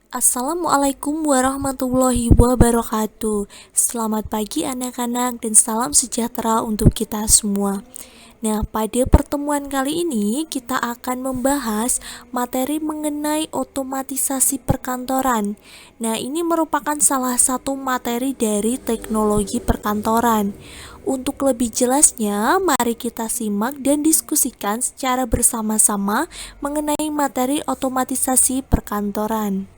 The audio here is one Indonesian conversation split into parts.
Assalamualaikum warahmatullahi wabarakatuh. Selamat pagi anak-anak dan salam sejahtera untuk kita semua. Nah, pada pertemuan kali ini kita akan membahas materi mengenai otomatisasi perkantoran. Nah, ini merupakan salah satu materi dari teknologi perkantoran. Untuk lebih jelasnya, mari kita simak dan diskusikan secara bersama-sama mengenai materi otomatisasi perkantoran.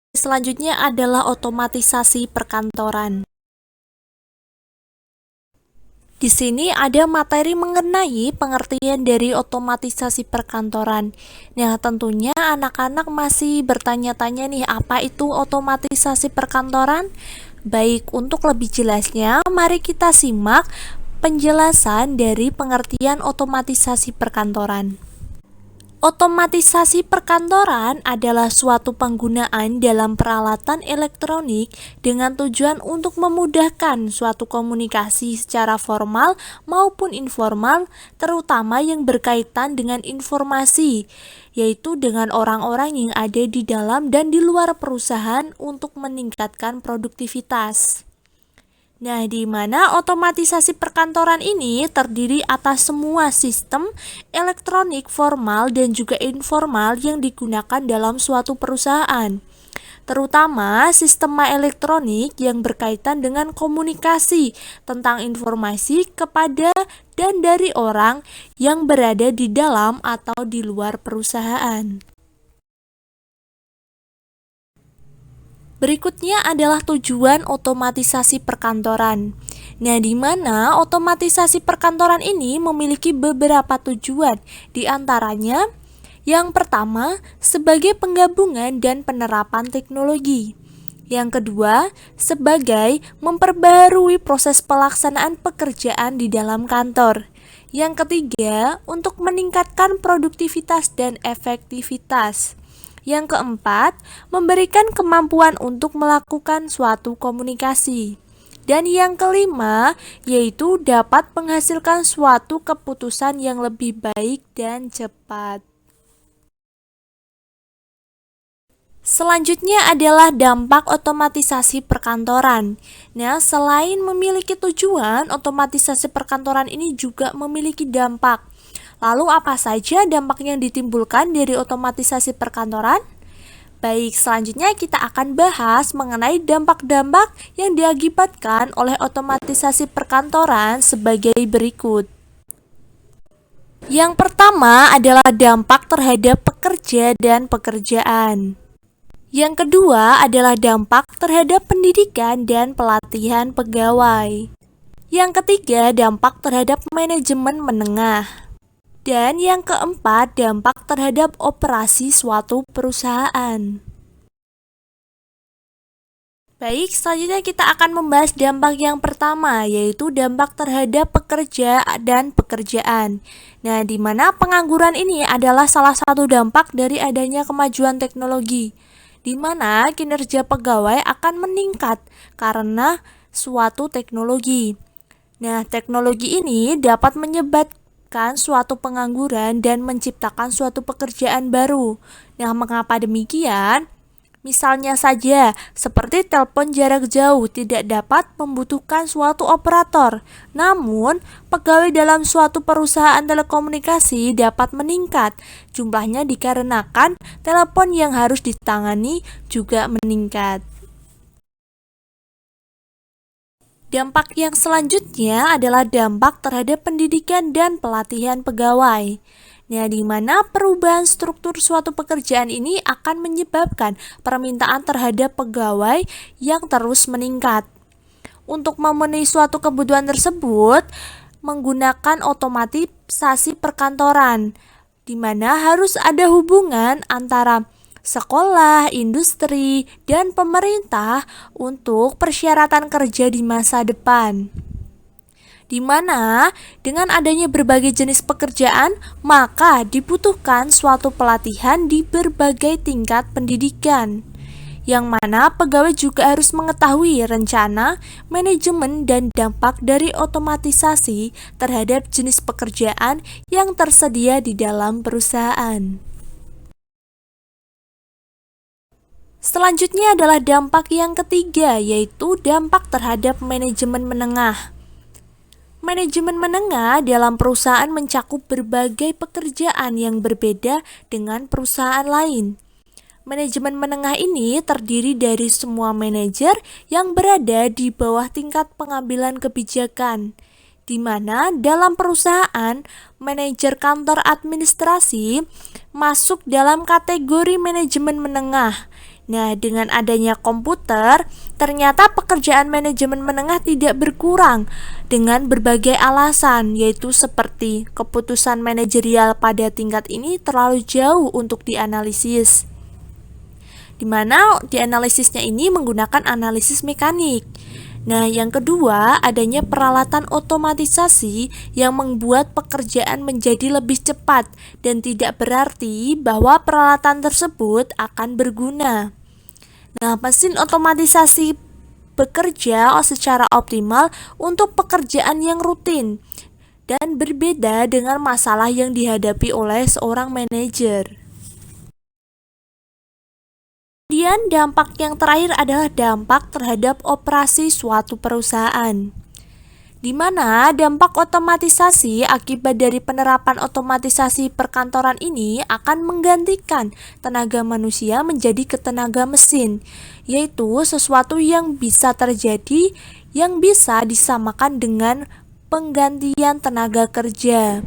Selanjutnya adalah otomatisasi perkantoran. Di sini ada materi mengenai pengertian dari otomatisasi perkantoran. Nah, tentunya anak-anak masih bertanya-tanya nih, apa itu otomatisasi perkantoran? Baik, untuk lebih jelasnya, mari kita simak penjelasan dari pengertian otomatisasi perkantoran. Otomatisasi perkantoran adalah suatu penggunaan dalam peralatan elektronik dengan tujuan untuk memudahkan suatu komunikasi secara formal maupun informal, terutama yang berkaitan dengan informasi, yaitu dengan orang-orang yang ada di dalam dan di luar perusahaan untuk meningkatkan produktivitas. Nah, di mana otomatisasi perkantoran ini terdiri atas semua sistem elektronik formal dan juga informal yang digunakan dalam suatu perusahaan, terutama sistem elektronik yang berkaitan dengan komunikasi tentang informasi kepada dan dari orang yang berada di dalam atau di luar perusahaan. Berikutnya adalah tujuan otomatisasi perkantoran. Nah, di mana otomatisasi perkantoran ini memiliki beberapa tujuan, di antaranya yang pertama, sebagai penggabungan dan penerapan teknologi. Yang kedua, sebagai memperbarui proses pelaksanaan pekerjaan di dalam kantor. Yang ketiga, untuk meningkatkan produktivitas dan efektivitas. Yang keempat, memberikan kemampuan untuk melakukan suatu komunikasi. Dan yang kelima, yaitu dapat menghasilkan suatu keputusan yang lebih baik dan cepat. Selanjutnya adalah dampak otomatisasi perkantoran. Nah, selain memiliki tujuan, otomatisasi perkantoran ini juga memiliki dampak. Lalu apa saja dampak yang ditimbulkan dari otomatisasi perkantoran? Baik, selanjutnya kita akan bahas mengenai dampak-dampak yang diakibatkan oleh otomatisasi perkantoran sebagai berikut. Yang pertama adalah dampak terhadap pekerja dan pekerjaan. Yang kedua adalah dampak terhadap pendidikan dan pelatihan pegawai. Yang ketiga, dampak terhadap manajemen menengah. Dan yang keempat, dampak terhadap operasi suatu perusahaan. Baik, selanjutnya kita akan membahas dampak yang pertama, yaitu dampak terhadap pekerja dan pekerjaan. Nah, di mana pengangguran ini adalah salah satu dampak dari adanya kemajuan teknologi, di mana kinerja pegawai akan meningkat karena suatu teknologi. Nah, teknologi ini dapat menyebabkan suatu pengangguran dan menciptakan suatu pekerjaan baru. Nah, mengapa demikian? Misalnya saja, seperti telepon jarak jauh tidak dapat membutuhkan suatu operator. Namun, pegawai dalam suatu perusahaan telekomunikasi dapat meningkat. Jumlahnya dikarenakan telepon yang harus ditangani juga meningkat. Dampak yang selanjutnya adalah dampak terhadap pendidikan dan pelatihan pegawai. Nah, di mana perubahan struktur suatu pekerjaan ini akan menyebabkan permintaan terhadap pegawai yang terus meningkat. Untuk memenuhi suatu kebutuhan tersebut, menggunakan otomatisasi perkantoran, di mana harus ada hubungan antara sekolah, industri, dan pemerintah untuk persyaratan kerja di masa depan. Di mana dengan adanya berbagai jenis pekerjaan, maka dibutuhkan suatu pelatihan di berbagai tingkat pendidikan, yang mana pegawai juga harus mengetahui rencana, manajemen, dan dampak dari otomatisasi terhadap jenis pekerjaan yang tersedia di dalam perusahaan. Selanjutnya adalah dampak yang ketiga, yaitu dampak terhadap manajemen menengah. Manajemen menengah dalam perusahaan mencakup berbagai pekerjaan yang berbeda dengan perusahaan lain. Manajemen menengah ini terdiri dari semua manajer yang berada di bawah tingkat pengambilan kebijakan, di mana dalam perusahaan, manajer kantor administrasi masuk dalam kategori manajemen menengah. Nah, dengan adanya komputer, ternyata pekerjaan manajemen menengah tidak berkurang dengan berbagai alasan, yaitu seperti keputusan manajerial pada tingkat ini terlalu jauh untuk dianalisis, di mana dianalisisnya ini menggunakan analisis mekanik. Nah, yang kedua, adanya peralatan otomatisasi yang membuat pekerjaan menjadi lebih cepat dan tidak berarti bahwa peralatan tersebut akan berguna. Nah, mesin otomatisasi bekerja secara optimal untuk pekerjaan yang rutin dan berbeda dengan masalah yang dihadapi oleh seorang manajer. Kemudian dampak yang terakhir adalah dampak terhadap operasi suatu perusahaan, di mana dampak otomatisasi akibat dari penerapan otomatisasi perkantoran ini akan menggantikan tenaga manusia menjadi ketenaga mesin, yaitu sesuatu yang bisa terjadi yang bisa disamakan dengan penggantian tenaga kerja.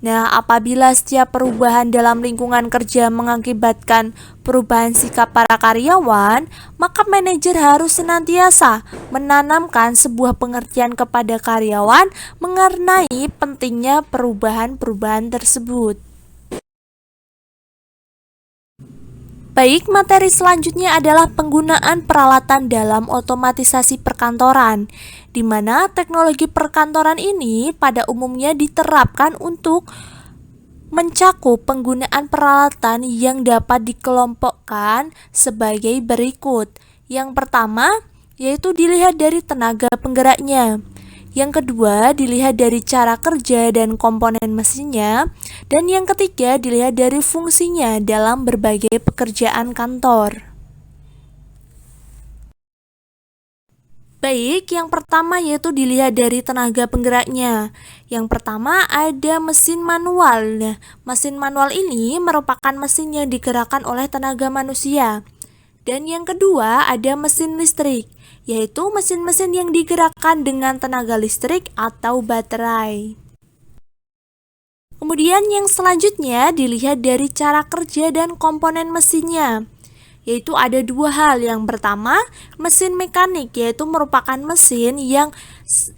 Nah, apabila setiap perubahan dalam lingkungan kerja mengakibatkan perubahan sikap para karyawan, maka manajer harus senantiasa menanamkan sebuah pengertian kepada karyawan mengenai pentingnya perubahan-perubahan tersebut. Baik, materi selanjutnya adalah penggunaan peralatan dalam otomatisasi perkantoran, di mana teknologi perkantoran ini pada umumnya diterapkan untuk mencakup penggunaan peralatan yang dapat dikelompokkan sebagai berikut. Yang pertama, yaitu dilihat dari tenaga penggeraknya. Yang kedua, dilihat dari cara kerja dan komponen mesinnya. Dan yang ketiga, dilihat dari fungsinya dalam berbagai pekerjaan kantor. Baik, yang pertama yaitu dilihat dari tenaga penggeraknya. Yang pertama ada mesin manual. Nah, mesin manual ini merupakan mesin yang digerakkan oleh tenaga manusia. Dan yang kedua ada mesin listrik, yaitu mesin-mesin yang digerakkan dengan tenaga listrik atau baterai. Kemudian yang selanjutnya dilihat dari cara kerja dan komponen mesinnya, yaitu ada dua hal. Yang pertama, mesin mekanik, yaitu merupakan mesin yang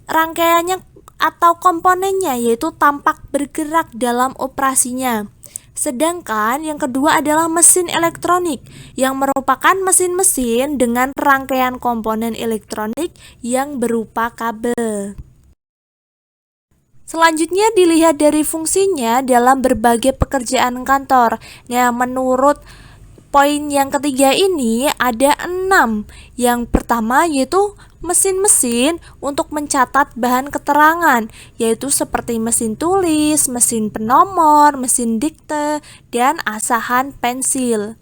rangkaiannya atau komponennya yaitu tampak bergerak dalam operasinya. Sedangkan yang kedua adalah mesin elektronik, yang merupakan mesin-mesin dengan rangkaian komponen elektronik yang berupa kabel. Selanjutnya dilihat dari fungsinya dalam berbagai pekerjaan kantor. Nah, menurut poin yang ketiga ini ada 6. Yang pertama yaitu mesin-mesin untuk mencatat bahan keterangan, yaitu seperti mesin tulis, mesin penomor, mesin dikte, dan asahan pensil.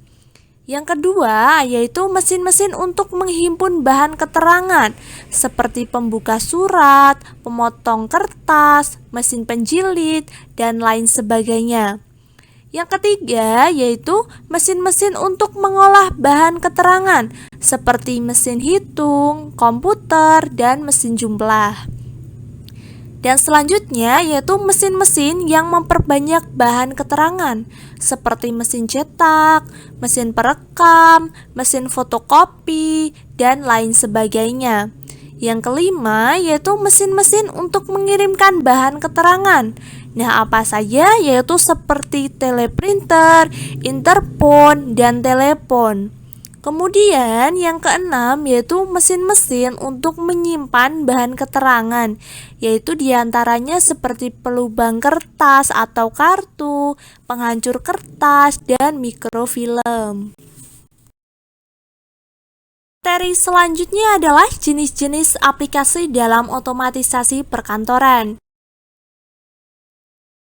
Yang kedua yaitu mesin-mesin untuk menghimpun bahan keterangan, seperti pembuka surat, pemotong kertas, mesin penjilid, dan lain sebagainya. Yang ketiga yaitu mesin-mesin untuk mengolah bahan keterangan seperti mesin hitung, komputer, dan mesin jumlah. Dan selanjutnya yaitu mesin-mesin yang memperbanyak bahan keterangan seperti mesin cetak, mesin perekam, mesin fotokopi, dan lain sebagainya. Yang kelima yaitu mesin-mesin untuk mengirimkan bahan keterangan. Nah, apa saja? Yaitu seperti teleprinter, interphone, dan telepon. Kemudian yang keenam yaitu mesin-mesin untuk menyimpan bahan keterangan, yaitu diantaranya seperti pelubang kertas atau kartu, penghancur kertas, dan mikrofilm. Materi selanjutnya adalah jenis-jenis aplikasi dalam otomatisasi perkantoran.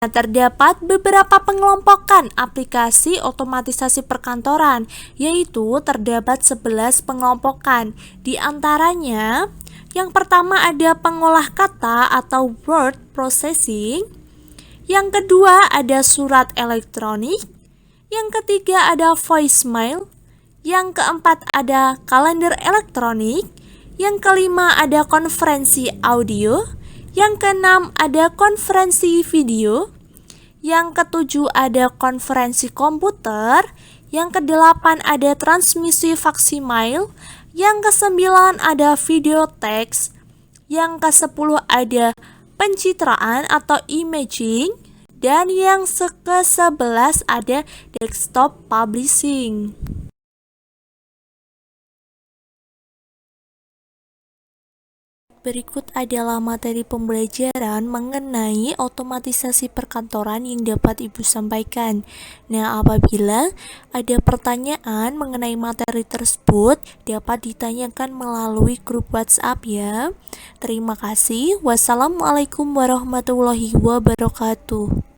Terdapat beberapa pengelompokan aplikasi otomatisasi perkantoran, yaitu terdapat 11 pengelompokan. Di antaranya, yang pertama ada pengolah kata atau word processing, yang kedua ada surat elektronik, yang ketiga ada voicemail, yang keempat ada kalender elektronik, yang kelima ada konferensi audio, yang keenam ada konferensi video, yang ketujuh ada konferensi komputer, yang kedelapan ada transmisi faksimiil, yang kesembilan ada video teks, yang kesepuluh ada pencitraan atau imaging, dan yang ke-11 ada desktop publishing. Berikut adalah materi pembelajaran mengenai otomatisasi perkantoran yang dapat Ibu sampaikan. Nah, apabila ada pertanyaan mengenai materi tersebut, dapat ditanyakan melalui grup WhatsApp ya. Terima kasih. Wassalamualaikum warahmatullahi wabarakatuh.